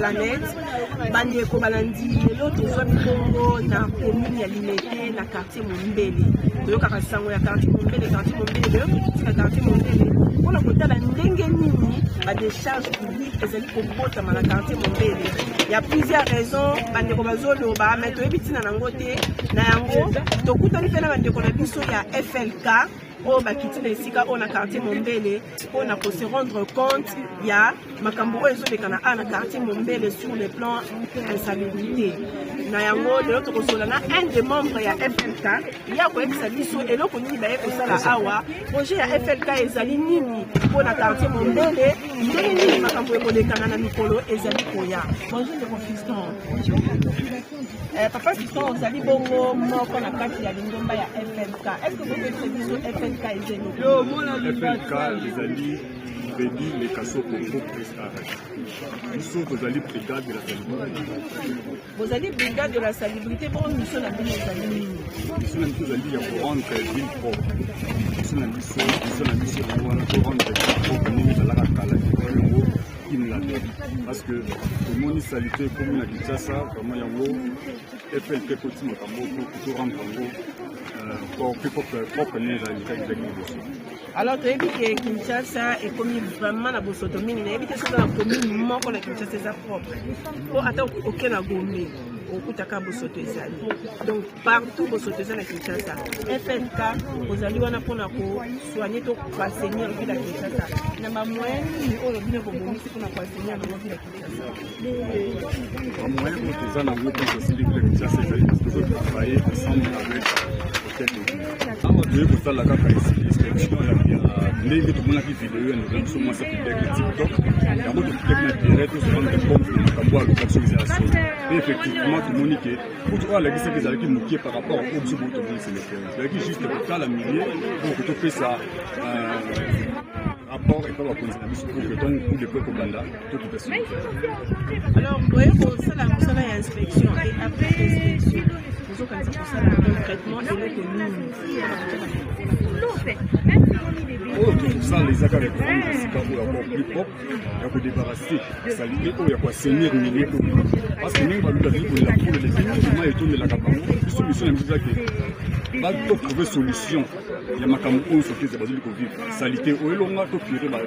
planète. Bandeko balandi l'autre soit Congo na commune ya Limete na quartier Mombele. Le kakasango ya quartier Mombele, quartier Mombele, le quartier Mombele. On a côté la ndenge nini ba décharge publique ezali kobota na quartier Mombele. Il y a plusieurs raisons bandeko bazolo ba meto ebitina nango te na yango tokutani pena bandeko na biso ya FLK. Oh, bah, qui tient ici, on a quartier Mombele, on a pour se rendre compte, il y a Macamboro et Zolé Kana, quartier Mombele sur le plan insalubrité. Nayango, de l'autre côté, un des membres, il y a FLK, il y a quoi que ça dit, et l'autre, on dit, il y a Awa, projet à FLK et Zalinini, pour la quartier Mombele, Nini, Macamboro et Kana, Mikolo et Zali Koya. Bonjour, les fiston. Papa Fiston, vous allez bongo, moi, qu'on a quatre, il y a l'ingomba, il y a FLK. Est-ce que vous pouvez se dire FLK et Zéno? FLK, les alliés, Béni, les cassos, Congo, Prestarage. Nous sommes aux alliés brigades de la salubrité. Vos alliés brigades de la salubrité, bon, nous sommes la ville des alliés. Nous sommes les alliés pour rendre ville propre. Nous sommes la mission pour rendre ville propre, nous sommes la parce que le monde salité comme on a dit ça vraiment yango FLK continue pour rendre propre alors tu as dit que Kinshasa est commis vraiment la bossotomie, il a dit que c'est la commune manque la Kinshasa c'est propre pour attendre aucun agomé au Kutaka Bossoto ezali donc partout Bossoto ezali na Kinshasa FLK ozali wana pona ko soigner to enseigner ville ya Kinshasa na mamoyen ni oyo bino bomomisi pona ko enseigner na ville ya Kinshasa mamoyen ko tozana ngo pour essayer de Kinshasa ezali parce que faut travailler ensemble avec hôtel de ville pour la kaka inspection ya ndenge tomonaki video ya ndenge so mwasa kideke TikTok yango tokideke na direct to se rendre compte de makambo ya localisation et effectivement tomoni ke pour toi la liste des alliés moqués par rapport au objet de tomoni c'est le fait c'est juste que dans la milieu pour que tu fais ça rapport et pas la condition pour que ton coup de peuple banda tout est possible. Alors vous voyez pour ça la inspection et après l'inspection vous avez pour ça concrètement et le commune tout ça les accords de prendre c'est pas pour avoir plus propre il faut débarrasser salité il y a quoi saigner milieu parce que même dans le pour la pour les équipements et tout la capacité solution est que va trouver solution il y a makambo on sortir de basile vivre salité au longa to pire ba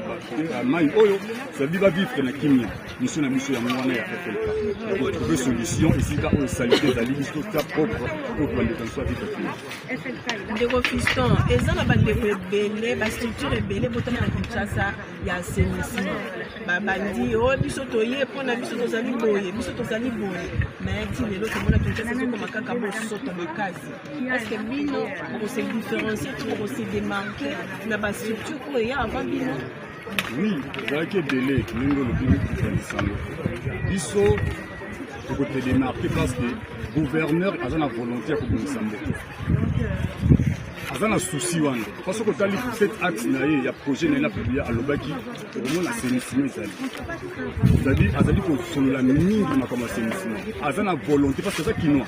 mai oyo ça dit va vivre na kimia mission na mission ya mwana ya FLK pour trouver solution ici là au salité za liste ta propre pour prendre dans soi vite ndeko fiston eza na bandeko ebele ba structure ebele botana na Kinshasa ya assainissement babandi o biso toye pona biso tozali boye mais ti lelo tomona Kinshasa comme makaka bosoto makasi est-ce que bino on se différencier pour se démarquer na ba structure ko ya avant bino oui avec ebele ningo le public différenciant biso pour te démarquer parce que gouverneur a la volonté pour nous sembler azana souci wana parce que tali cet axe na il y a projet na publié à Lobaki pour la assainissement c'est-à-dire azali ko solo la mingi na comme assainissement azana volonté parce que ça qui noa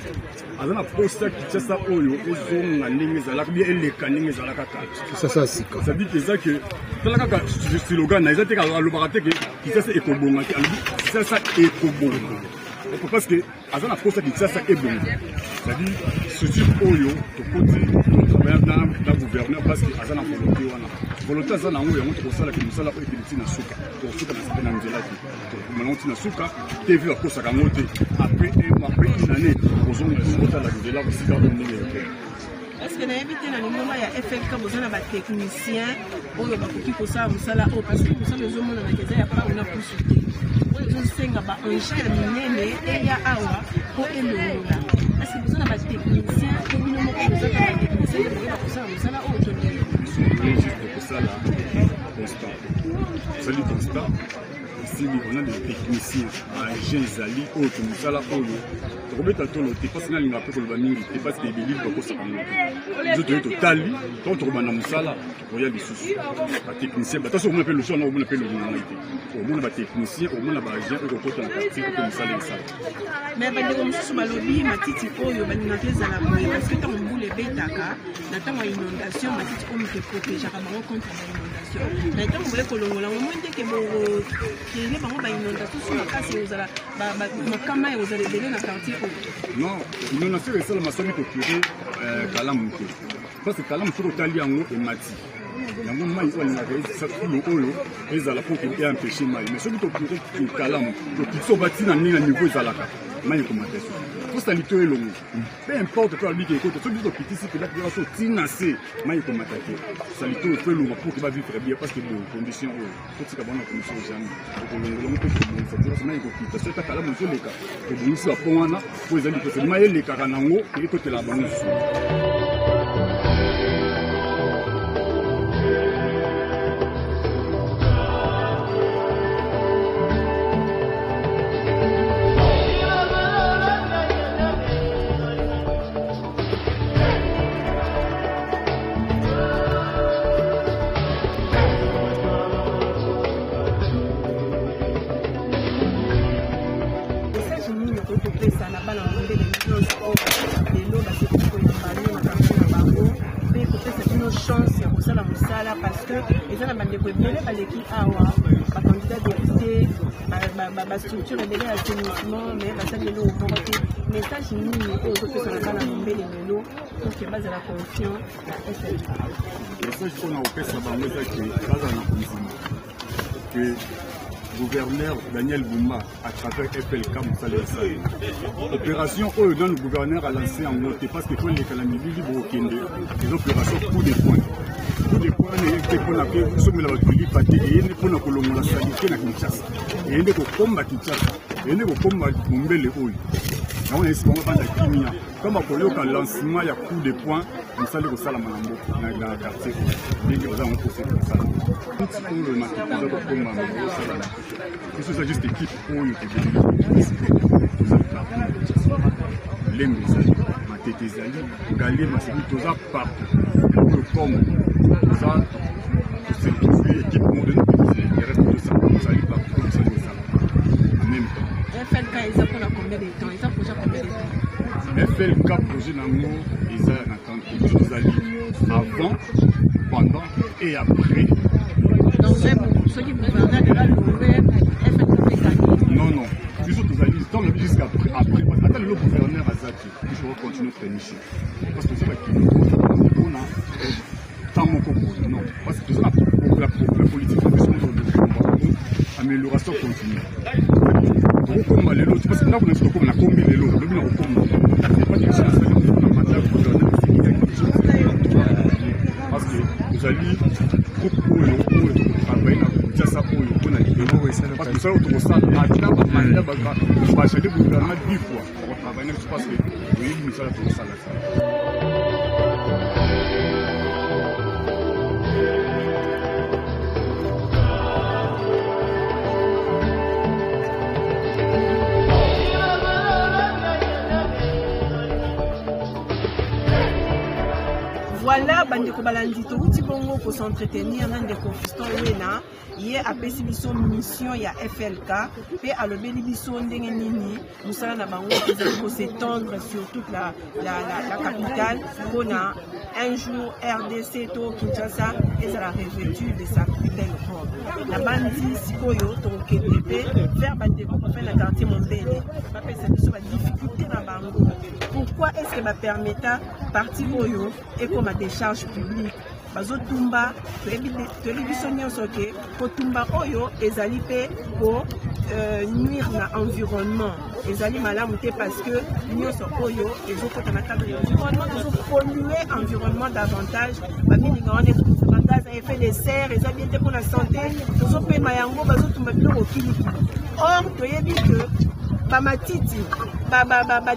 azana poste qui ça oyo ezonga ndenge za la bien ele kaninge za la kaka ça sika ça dit que ça que dans la kaka slogan na ezate ka lobaka te que ça c'est ekobonga ça ekobonga parce que azana poste qui ça est bon c'est-à-dire ce oyo to côté na gouverneur parce que azana volonté azana ngo yango to sala ke musala ko ekiliti na suka to suka na sipena nzela ti to manoti na suka TV la kosa ka ngote après une année ozonga suka la nzela ko sika ko ndenge est-ce que na évité na moment ya FLK bozana ba technicien oyo bakoki kosala musala o parce que musala ezomona na keza ya pa ona consulter oyo senga ba angel minene e ya awa ko elonga est-ce que bozana ba technicien ko bino mo ko bozana ba technicien ko kosala musala o to pour ça là constant salut constant ici on a des techniciens agents zali autre musala oyo robeta tolo te parce que na linga pe ko mingi te parce que ibili ko ça comme zo to tali to to bana musala oya lisusu ba technicien ba taso on appelle le choix on appelle le ngomite au monde ba technicien au monde ba agent ko ko na partie ko musala ça mais ba ndeko mususu balobi matiti oyo ba ninga teza la boye parce que tant mbule betaka na tant inondation matiti oyo ke protéger ba contre l'inondation na tant mbule ko longola mo ndeke bo ke prévenir bango ba inondation sur la place et ozala makama et ozala belé na quartier non inondation et ça la masomi to curé kalamu parce que kalamu sur otali yango et mati yango mai olinaka ezisa tulo oyo ezala po ke empêcher mai mais soki tokure kalamu tokitso bati na ndenge na niveau ezalaka mai ekomata so tosali to elongo peu importe to alobiki ekote soki tokitisi peut-être toza so tina se mai ekomata te tosali to to elongo po ke bavivre bien parce que bon condition oyo totika bona condition jamais okolongolongo mpe tobongisa te parce mai ekokita so eta kalamu ezoleka tobongisi bapon wana po ezali parce mai elekaka nango ekotela bango susu. Parce que les gens ont des l'équipe awa, les candidats députés, la structure est à l'assainissement, mais la salle de l'eau au côté. Message nous aux autres qui sont là dans le vélo pour que base à la confiance la SLK. Le message qu'on a au PS à Bamouza qui est base à la confiance. Que gouverneur Daniel Boumba à travers FLK Moussa. Opération où le gouverneur a lancé en note parce que quand les calamités libres au Kende, les opérations coup de poing. Coup de poing n'est pas qu'on a fait, nous sommes là pour lui pâter et n'est pas qu'on a la sanité à Kinshasa. Et n'est pas combat Kinshasa. Et n'est pas combat Mumbele Oul. On est souvent dans la Kimia. Comme à Kolo, quand lancement, il y a coup de poing, nous allons au Salamanambo, dans le quartier. Et nous avons poussé comme ça. Tout ce qu'on a fait, nous avons combat. Isso é juste équipe oyo que lembe ezali matete ezali ngale maseki toza partout le Congo toza tosetrouve équipe moderne tozali partout tozali en même temps. FLK eza mpona combien de temps? Eza projet combien de temps? FLK projet nango eza na temps tozali avant, pendant et après. Donc même ceux qui gouvernent de la louer non, non. Toujours tous allés, tant le jusqu'à après. Attends le gouverneur Azaki, il faut continuer notre mission. Parce que c'est là qu'il on a tant mon propos. Non, parce que c'est la politique professionnelle de amélioration continue. Donc, comme les lots, parce que là, on a dit qu'on a combien les lots, le bien au Congo. C'est pas quelque chose à faire, on a mandat gouverneur, c'est quelque chose. Parce que vous allez, groupe travailler dans ça pour le parce que ça autour ça atina ba manda ba ba chede gouvernement bifwa on travaille parce que oui nous ça pour ça là. Voilà, bandeko balandi touti bongo pour s'entretenir dans des confistons wena yé apesi biso mission ya FLK pe alobeli biso ndenge nini musala na bango pour s'étendre sur toute la capitale pour un jour RDC to Kinshasa et ça la revêtue de sa belle robe. La bandi sikoyo to kepepe faire bandeko pour faire la quartier Mombele ba pesa biso ba difficulté na bango. Pourquoi est-ce que ba permetta parti boyo et comme à des charges publiques bazotumba télévision nyonso ke kotumba oyo ezali pe pour nuire na environnement ezali malamu te parce que nyonso oyo ezokota na cadre environnement polluer environnement davantage baminga wana gaz à effet de serre eza bien te pour la santé tozopema yango bazotumba biloko kiliki or toyebi que bamatiti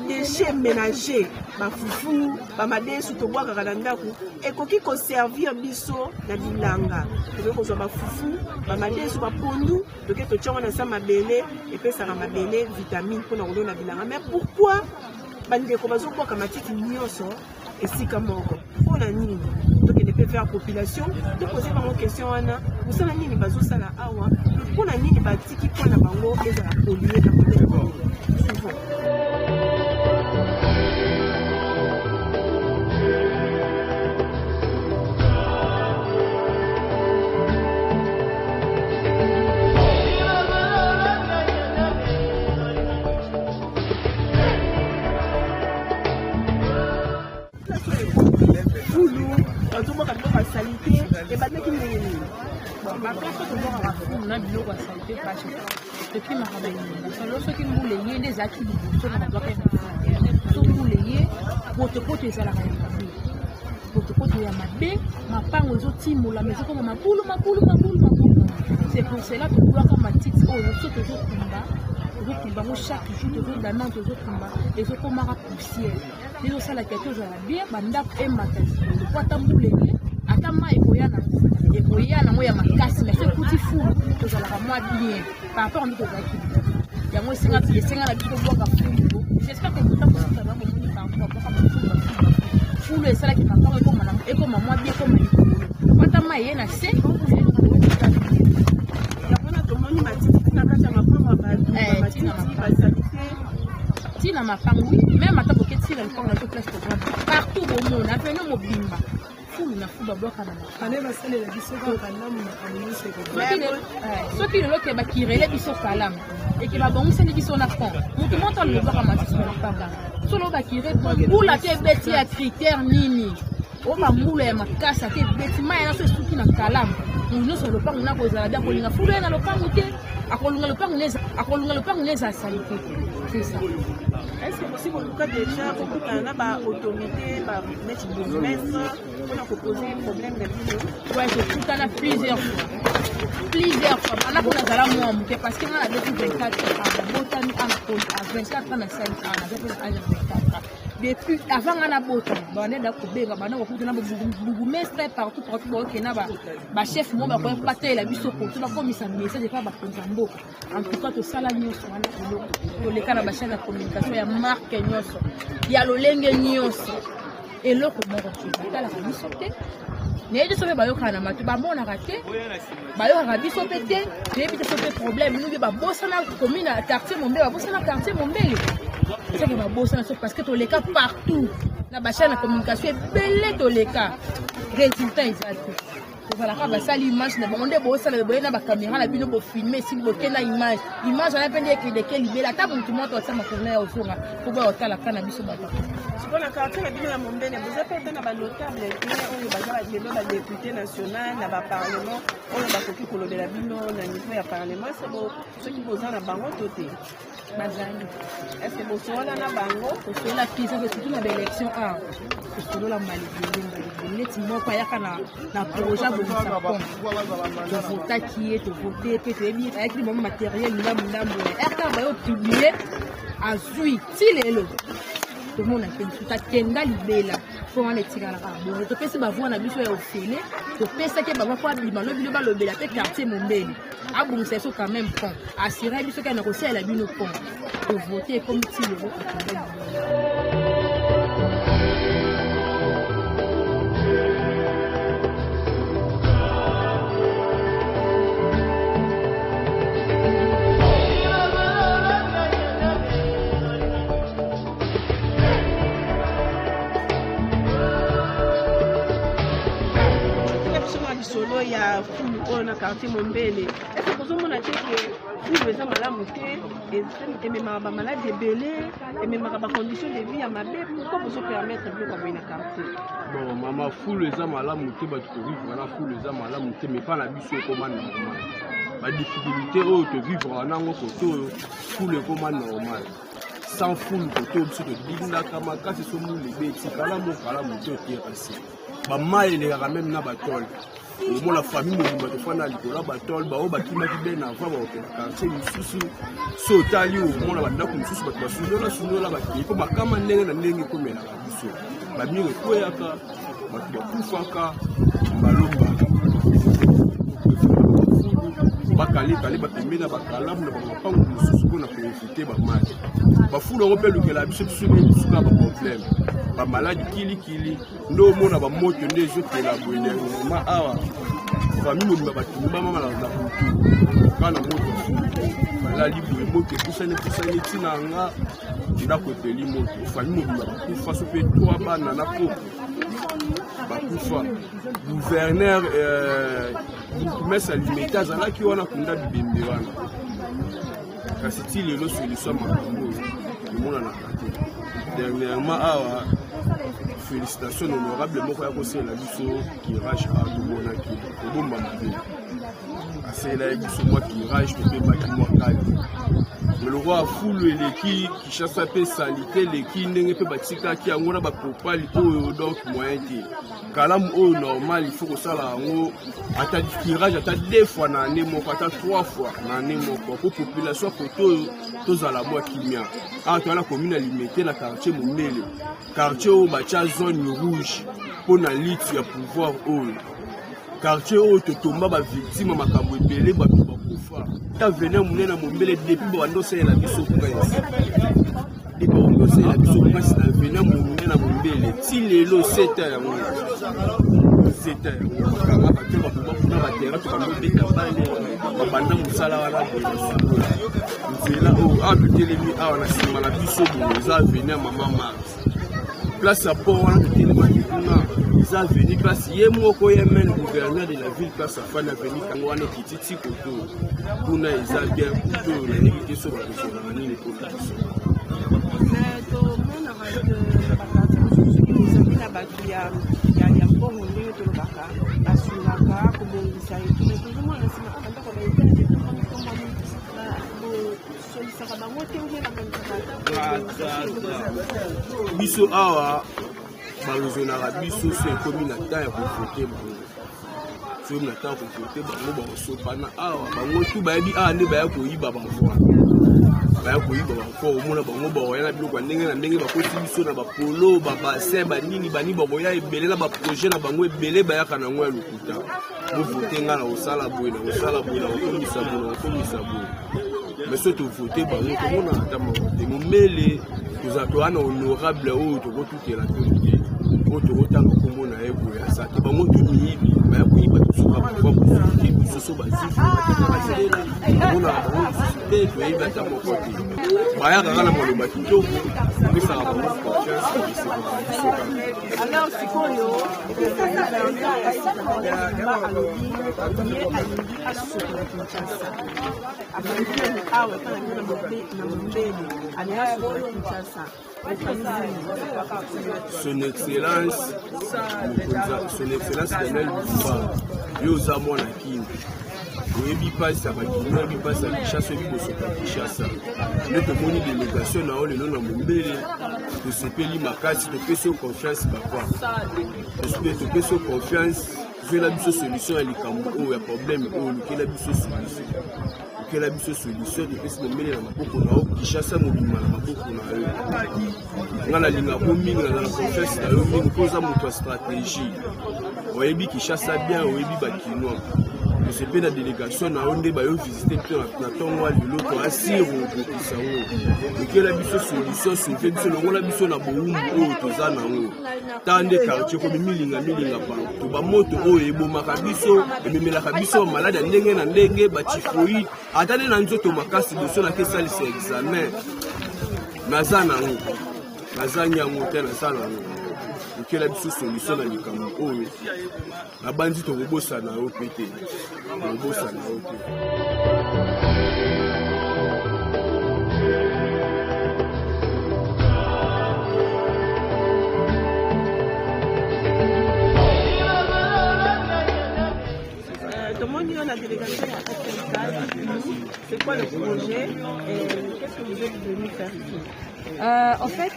déchets ménagers bafufu bamadesu tobwakaka na ndako ekoki koservir biso na bilanga tokoki kozwa bafufu bamadesu bapondu tokoki totiango na sa mabele epesaka mabele vitamine mpona kolona na bilanga. Mais pourquoi bandeko bazobwaka matiti nyonso esika moko mpona nini? tokende mpe faire population topose bango question wana mosala nini bazosala awa mpona nini batiki mpona bango ezala polue na kote souvent. place que tu vas faire, on a biloko à salter pas chez toi. Ce qui m'a rappelé, c'est qui nous les des acquis du sur la bloquée. Tout nous les pote ça la pote ya mabe, ma pango zo timo la maison comme ma poule. C'est pour cela que nous avons ma petite chaque jour toujours d'amant toujours combat et ce qu'on m'a poussière les autres la quelque chose à bien banda et matin le quoi tamboulé atama et koyana moi ya makasi mais c'est petit fou que ça la moi bien par rapport à nous qui il y a moi 50 la bito boka fou j'espère que tout ça va me par rapport à fou et ça là qui m'a pas comme moi bien comme quoi atama yena c'est Tina ma femme, oui, même à ta pocket, si elle prend la place de partout au monde, appelez nous Mobimba. Fou, na fou, bloc à la main. Ceux qui le loquent, qui relèvent, ils sont calmes. Et qui va bon, c'est les qui sont à fond. Nous te montrons le bloc à ma tête, solo qui répond, ou la tête bête à critère nini. On va mouler ma casse à tête bête, mais elle a fait tout qui n'a calme. Nous sommes le pain, on a posé la dame, on a foulé dans le pain, à le pain, on les a salité. C'est ça. Est-ce que possible en tout cas déjà beaucoup d'autorité, mettre des maîtres pour nous poser un problème de vie? Oui, j'ai tout à plusieurs fois. On a pour la moi, parce qu'on a depuis 24 ans, à 24 ans, à 5 ans, depuis avant on a beau temps, on est d'accord, on a partout, chef, moi, on la biso pour tout le monde, ça me fait pas en tout cas, tout ça, là, nous sommes les cas de chaîne de communication, il y a marque, il y a le lingue, et l'autre, on va la sauter. Mais il y a des problèmes, nous avons parce que tous les cas partout, la chaîne de communication est belle, tous les cas. Résultat exact. Voilà, ça l'image, on est beau, ça le beau, la caméra, la vidéo pour filmer, si vous avez l'image, image, on a peine de quelle idée, la table, tout le monde, ça m'a tourné au four, pour voir la cannabis au bâton. Sur la carte, la vidéo à mon bébé, vous avez été dans notable, on est député national, dans le parlement, on est s'occuper pour le bino, dans le niveau du parlement, c'est bon, ceux qui posent dans la banque, tout est-ce que vous savez dans la banque, vous savez la piste, c'est surtout dans l'élection 1, vous savez la maladie, les mots, il y a un projet. De voter qui est, de voter, peut-être, avec le matériel, publié à Zui, tout le monde a fait tout à Kenda Libela, pour en étirer la rame. Je pense que ma voix n'a plus fait au filet, je pense que ma voix n'a pas le bel appel quartier mon bel. Ah bon, c'est ça quand même pont. Assurer ce qu'elle a reçu, elle a vu nos ponts. De voter comme si le vote était il y a fou na quartier Mombele. Est-ce que vous avez dit que fou les gens malades et même ma malade belé et même ma condition de vie à ma bébé, pourquoi vous permettre de comme une quartier? Bon, maman fou les gens malades monter ba tu vivre voilà fou les gens malades monter mais pas la biso comme normal. La difficulté au te vivre en ango photo fou le comme normal. Sans foule photo sur le dinda kama kasi so mu les bêtis kala monter qui est ici. Ba mai les ramène na batol. La famille mobimba tofanda likolo batol bao bakimaki bena avant quartier misusu sotali omona bandako misusu bato basundola bakei po bakama ndenge na ndenge komelaka biso bamire ekweyaka bato bakufaka balombaka bakalekale bapembeni na bakalamu na bamapango mosusu mpona koefite bamaki bafula yango mpe lukela biso na baproblème bamaladi kilikili nde omona bamoto nde ezotela boyenema awa famille mobimba batumba mama na butu kana moto balali boye moto epusani ntina nga ndako epeli moto famille mobimba bakufa so mpe 3 bana na koko bakufa gouverneur mesa limete azalaki wana kunda bibembe wana kasi ti lelo solution makambo oyo emonanaka te dernièrement awa félicitations honorable moko ya kosalela biso kirage a tobonaki kobomba mabe c'est là biso moi curage to pe bâtiment kali mais le roi foule eleki Kinshasa pe salité leki ndenge pe batika ki yango na bakopali oyo donc moyen te kalamu oyo normal il faut que ça la yango ata curage ata 2 fois na année moko ata 3 fois na année moko pour population koto tozala mwa kimia a to la commune alimentée na quartier Mombele quartier oyo batia zone rouge pour na lutte ya pouvoir oyo quartier oyo totomba ba victime makambo ebele bato bakufa ta venir munena Mombele depuis bandose la biso prince depuis bandose la biso prince na venir munena Mombele ti lelo 7 ans 7 ans kama bato bakuna batera to bambeta bale babanda musala wala nzela oyo abitelemi awa na sima na biso boza venir mama Mars place à port wana totelemi kuna eza venu place ye moko ye mène gouverneur de la ville place afana venu kango wana kititi koto kuna eza bien kuto nayebi te so bakozolanga nini population na bato ya mbongo ndenge tolobaka basulaka kobongisa etuna tozomona nsima bandako basolisaka bango te biso awa bazonaka biso so ekomi na temps ya kovote bango so na temps ya kovote bango bakosopana awa bango tu bayebi awa nde baya koyiba bavoi baya koyiba bavoi omona bango bakoya na biloko ya ndenge na ndenge bakoti biso na bapolo babasin banini bani bakoya ebele na baprojet na bango ebele bayaka nango ya lokuta bovote nga na kosala boye na kosala boye na kokomisa boye na kokomisa boye mais so tovote bango tomona ata makote Mombele tozala towana honorable oyo tokotutela te oyo tokotanga kombo na ye boye asa te bango tomiyibi baya koyiba tosoka pouvoir kosuki biso so bazifu batekamona bango lisusu te toyebi ata moko te bayaka kaka na maloba kitoko opesaka bango confiance alors sikoyo alobi asukela Kinshasa abandeli awa kana na Mombele aliasukela Kinshasa Son Excellence Daniel Bouba yo oza mwana kini oyebi mpasi ya bakini oyebi mpasi ya Kinshasa oyebi kosopa Kinshasa nde tomoni délégation na oyo lelo na Mombele tosepeli makasi topesi yo confiance papa topesi yo confiance zwela biso solution ya likambo oyo ya problème oyo lukela biso solution lukela biso solution topesi Mombele na maboko na yo Kinshasa mobima na maboko na yo nga nalingako mingi naza na confiance na yo mingi mpo oza moto ya stratégie oyebi Kinshasa bien oyebi bakinois tosepe na délégation na yo nde bayo visite mpe na ntongo ya lelo toasire okokisa ngo lukela biso solution sauve biso longola biso na bowumbu oyo toza nango ta nde quartier komi milinga to bamoto oyo ebomaka biso ememelaka biso malade ya ndenge na ndenge batifoïde ata nde na nzoto makasi biso nakesalisa examen naza nango naza nyango te naza nango lukela biso solution na likambo oyo nabandi tokobosana yo mpe te tokobosana yo te. Tomoni la délégation à c'est quoi le projet et qu'est-ce que vous êtes venu faire ici? En fait,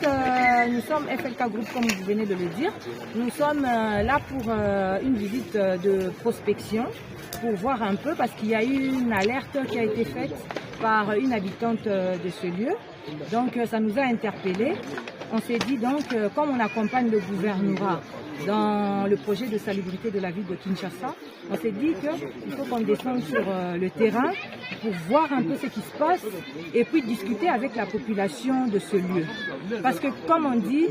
nous sommes FLK Group, comme vous venez de le dire. Nous sommes là pour une visite de prospection, pour voir un peu, parce qu'il y a eu une alerte qui a été faite par une habitante de ce lieu. Donc ça nous a interpellés. On s'est dit donc, comme on accompagne le gouvernorat dans le projet de salubrité de la ville de Kinshasa, on s'est dit qu'il faut qu'on descende sur le terrain pour voir un peu ce qui se passe et puis discuter avec la population de ce lieu. Parce que comme on dit,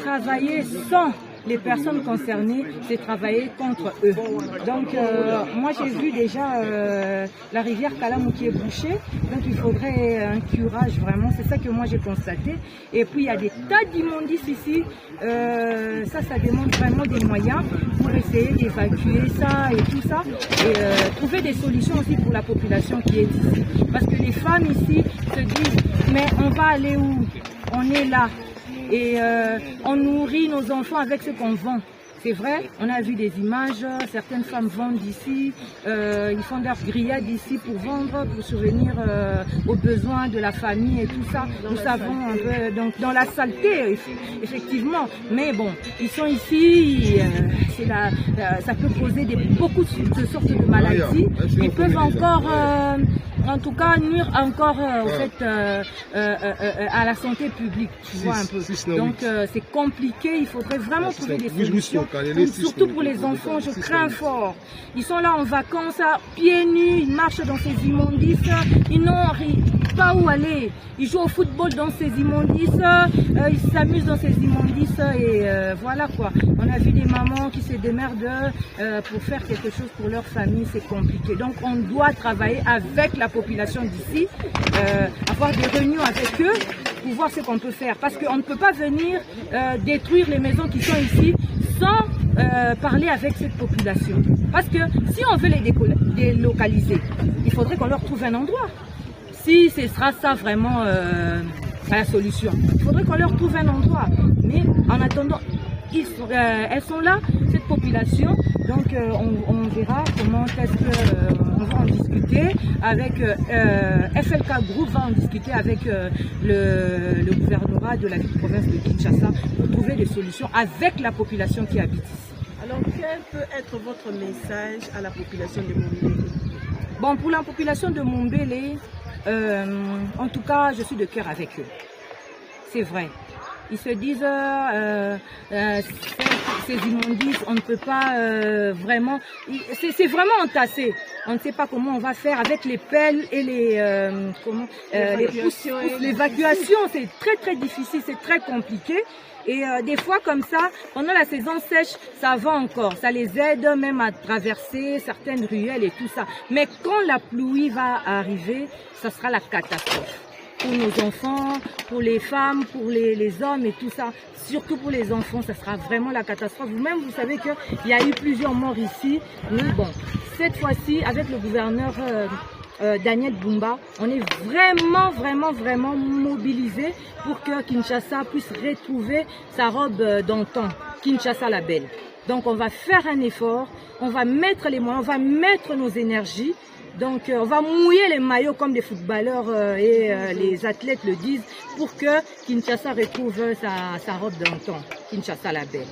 travailler sans les personnes concernées, c'est travailler contre eux. Donc moi j'ai vu déjà la rivière Kalamu qui est bouchée, donc il faudrait un curage vraiment, c'est ça que moi j'ai constaté. Et puis il y a des tas d'immondices ici, ça demande vraiment des moyens pour essayer d'évacuer ça et tout ça, et trouver des solutions aussi pour la population qui est ici. Parce que les femmes ici se disent, mais on va aller où? On est là. Et on nourrit nos enfants avec ce qu'on vend. C'est vrai, on a vu des images, certaines femmes vendent d'ici, ils font leurs grillades ici pour vendre, pour subvenir aux besoins de la famille et tout ça. Nous savons un peu, donc dans la saleté, effectivement. Mais bon, ils sont ici, ça peut causer beaucoup de sortes de maladies. Ils peuvent encore, en tout cas, nuire encore au fait, à la santé publique, tu vois un peu. Donc c'est compliqué, il faudrait vraiment trouver des solutions. Surtout pour les enfants, je crains fort. Ils sont là en vacances, pieds nus, ils marchent dans ces immondices, ils n'ont pas où aller. Ils jouent au football dans ces immondices, ils s'amusent dans ces immondices et voilà quoi. On a vu des mamans qui se démerdent pour faire quelque chose pour leur famille, c'est compliqué. Donc on doit travailler avec la population d'ici, avoir des réunions avec eux pour voir ce qu'on peut faire. Parce qu'on ne peut pas venir détruire les maisons qui sont ici sans parler avec cette population. Parce que si on veut les délocaliser, il faudrait qu'on leur trouve un endroit. Si ce sera ça vraiment la solution, il faudrait qu'on leur trouve un endroit. Mais en attendant, elles sont là, cette population, donc on verra comment est-ce qu'on va en discuter avec FLK Group, va en discuter avec le gouvernorat de la province de Kinshasa pour trouver des solutions avec la population qui habite ici. Alors quel peut être votre message à la population de Mombele? Bon, pour la population de Mombele, en tout cas, je suis de cœur avec eux. C'est vrai. Ils se disent, ces immondices, on ne peut pas vraiment... C'est vraiment entassé. On ne sait pas comment on va faire avec les pelles et l'évacuation. C'est très très difficile, c'est très compliqué. Et des fois comme ça, pendant la saison sèche, ça va encore. Ça les aide même à traverser certaines ruelles et tout ça. Mais quand la pluie va arriver, ça sera la catastrophe. Pour nos enfants, pour les femmes, pour les hommes et tout ça. Surtout pour les enfants, ça sera vraiment la catastrophe. Vous-même, vous savez qu'il y a eu plusieurs morts ici. Mais bon, cette fois-ci, avec le gouverneur Daniel Bumba, on est vraiment mobilisé pour que Kinshasa puisse retrouver sa robe d'antan, Kinshasa la belle. Donc on va faire un effort, on va mettre les moyens, on va mettre nos énergies. Donc on va mouiller les maillots comme des footballeurs et les athlètes le disent pour que Kinshasa retrouve sa robe d'antan, Kinshasa la belle.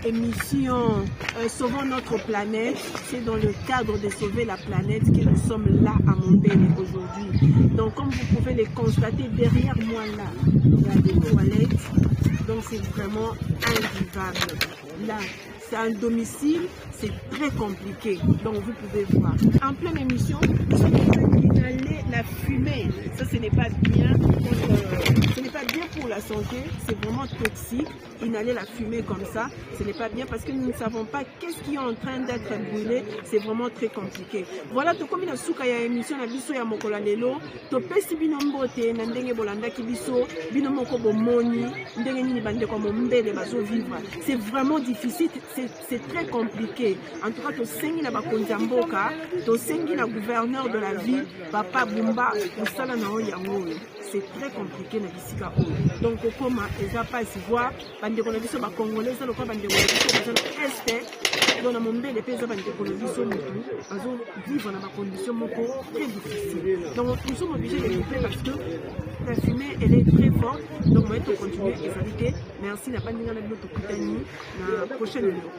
Émission Sauvons notre planète, c'est dans le cadre de sauver la planète que nous sommes là à Mombele aujourd'hui. Donc comme vous pouvez le constater derrière moi là, il y a des toilettes, donc c'est vraiment invivable. Là, c'est un domicile, c'est très compliqué, donc vous pouvez voir. En pleine émission, nous sommes en train d'inhaler la fumée. Ça, ce n'est pas bien. Ce n'est pas bien pour la santé, c'est vraiment toxique. Inhaler la fumée comme ça, ce n'est pas bien parce que nous ne savons pas qu'est-ce qui est en train d'être brûlé. C'est vraiment très compliqué. Voilà, tout comme une souka ya émission na biso ya mokolo lelo, to pesi bino mbote na ndenge bolanda ki biso, bino moko bomoni, ndenge nini bande ko Mombele bazo vivre. C'est vraiment difficile, c'est très compliqué. En tout cas, to sengi na bakonzi mboka, to sengi na gouverneur de la ville, Papa Bumba, osala na yango. C'est très compliqué na bisika oyo. Donc comment eza pas si voir bande ko na biso ba congolais ça le quoi bande ko na biso ba est donc na Mombele pesa bande ko na biso mutu bazo vivre dans des conditions moko très difficiles. Donc nous sommes obligés de couper parce que la fumée elle est très forte. Donc on va continuer et ça dit merci na pas ninga na biso to kutani na prochaine vidéo.